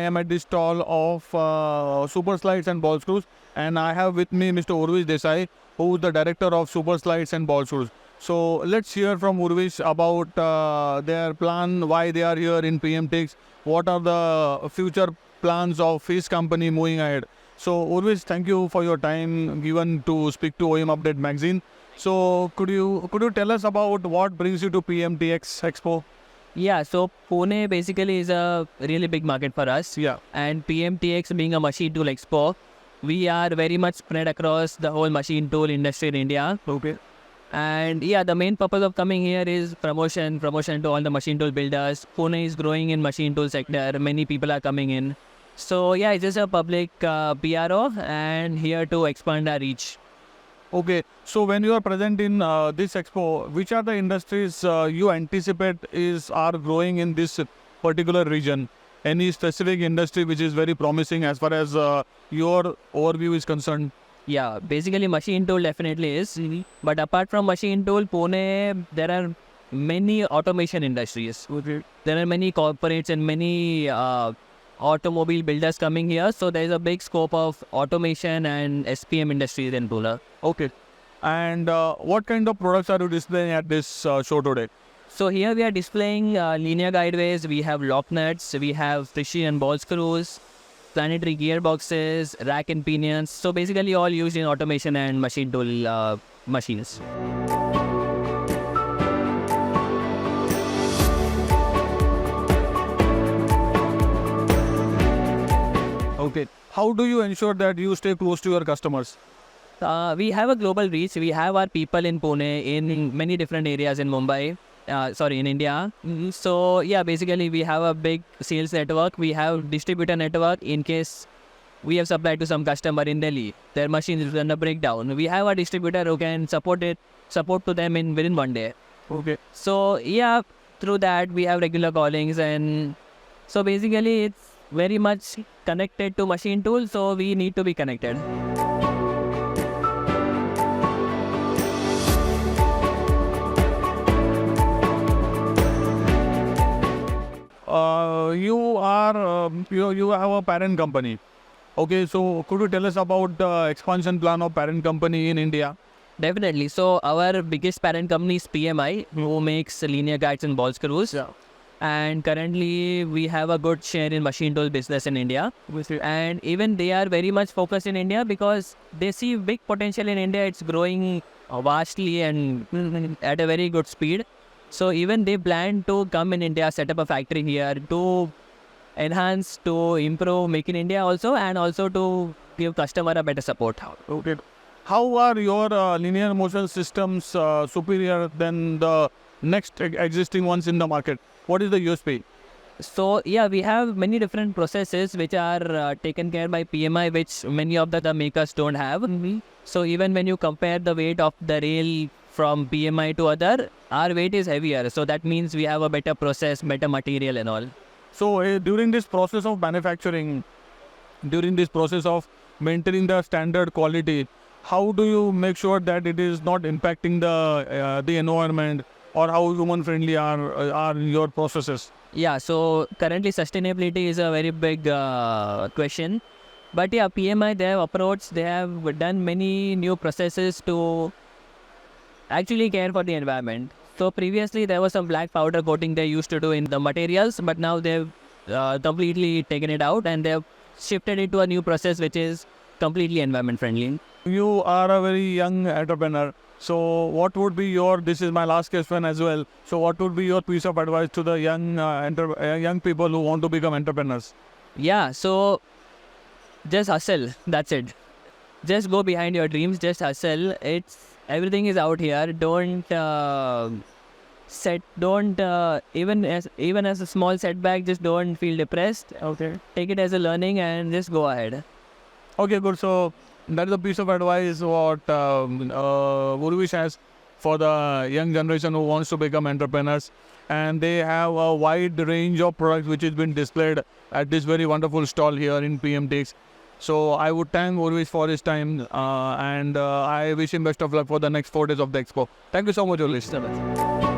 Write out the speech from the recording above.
am at the stall of Super Slides and Ball Screws, and I have with me Mr. Urvish Desai, who is the director of Super Slides and Ball Screws. So let's hear from Urvish about their plan, why they are here in PMTX, what are the future plans of his company moving ahead. So Urvish, thank you for your time given to speak to OEM Update magazine. So could you tell us about what brings you to PMTX Expo? Yeah, so Pune basically is a really big market for us. Yeah. And PMTX being a machine tool expo, we are very much spread across the whole machine tool industry in India. Okay. And yeah, the main purpose of coming here is promotion to all the machine tool builders. Pune is growing in machine tool sector. Many people are coming in. So yeah, it's just a public PRO and here to expand our reach. Okay, so when you are present in this expo, which are the industries you anticipate are growing in this particular region? Any specific industry which is very promising as far as your overview is concerned? Yeah, basically machine tool definitely is. But apart from machine tool, Pune, there are many automation industries. Okay. There are many corporates and many automobile builders coming here. So there is a big scope of automation and SPM industries in Pune. Okay. And what kind of products are you displaying at this show today? So here we are displaying linear guideways, we have lock nuts, we have precision ball screws, planetary gearboxes, rack and pinions. So basically all used in automation and machine tool machines. Okay. How do you ensure that you stay close to your customers? We have a global reach. We have our people in Pune, in many different areas in Mumbai. In India. So yeah, basically we have a big sales network. We have distributor network in case we have supplied to some customer in Delhi. Their machine is under breakdown. We have a distributor who can support to them within one day. Okay. So yeah, through that we have regular callings, and so basically it's very much connected to machine tool. So we need to be connected. You have a parent company. Okay, so could you tell us about the expansion plan of parent company in India? Definitely. So our biggest parent company is PMI, who makes linear guides and ball screws. Yeah. And currently we have a good share in machine tool business in India. And even they are very much focused in India because they see big potential in India. It's growing vastly and at a very good speed. So even they plan to come in India, set up a factory here to enhance, to improve Make in India also, and also to give customer a better support. Okay. How are your linear motion systems superior than the next existing ones in the market? What is the USP? So yeah, we have many different processes which are taken care by PMI, which many of the makers don't have. So even when you compare the weight of the rail from PMI to other, our weight is heavier. So that means we have a better process, better material and all. So during this process of manufacturing, during this process of maintaining the standard quality, how do you make sure that it is not impacting the environment, or how human friendly are your processes? Yeah, so currently sustainability is a very big question. But yeah, PMI, they have approached, they have done many new processes to actually care for the environment. So previously there was some black powder coating they used to do in the materials, but now they've completely taken it out and they've shifted it to a new process which is completely environment friendly. You are a very young entrepreneur. So what would be this is my last question as well. So what would be your piece of advice to the young people who want to become entrepreneurs? Yeah, so just hustle. That's it. Just go behind your dreams. Just hustle. Everything is out here. Don't even as a small setback, just don't feel depressed. Okay. Take it as a learning and just go ahead. Okay, good. So that is a piece of advice what Urvish has for the young generation who wants to become entrepreneurs. And they have a wide range of products which has been displayed at this very wonderful stall here in PMTX. So I would thank Urvish for his time and I wish him best of luck for the next 4 days of the expo. Thank you so much, Urvish.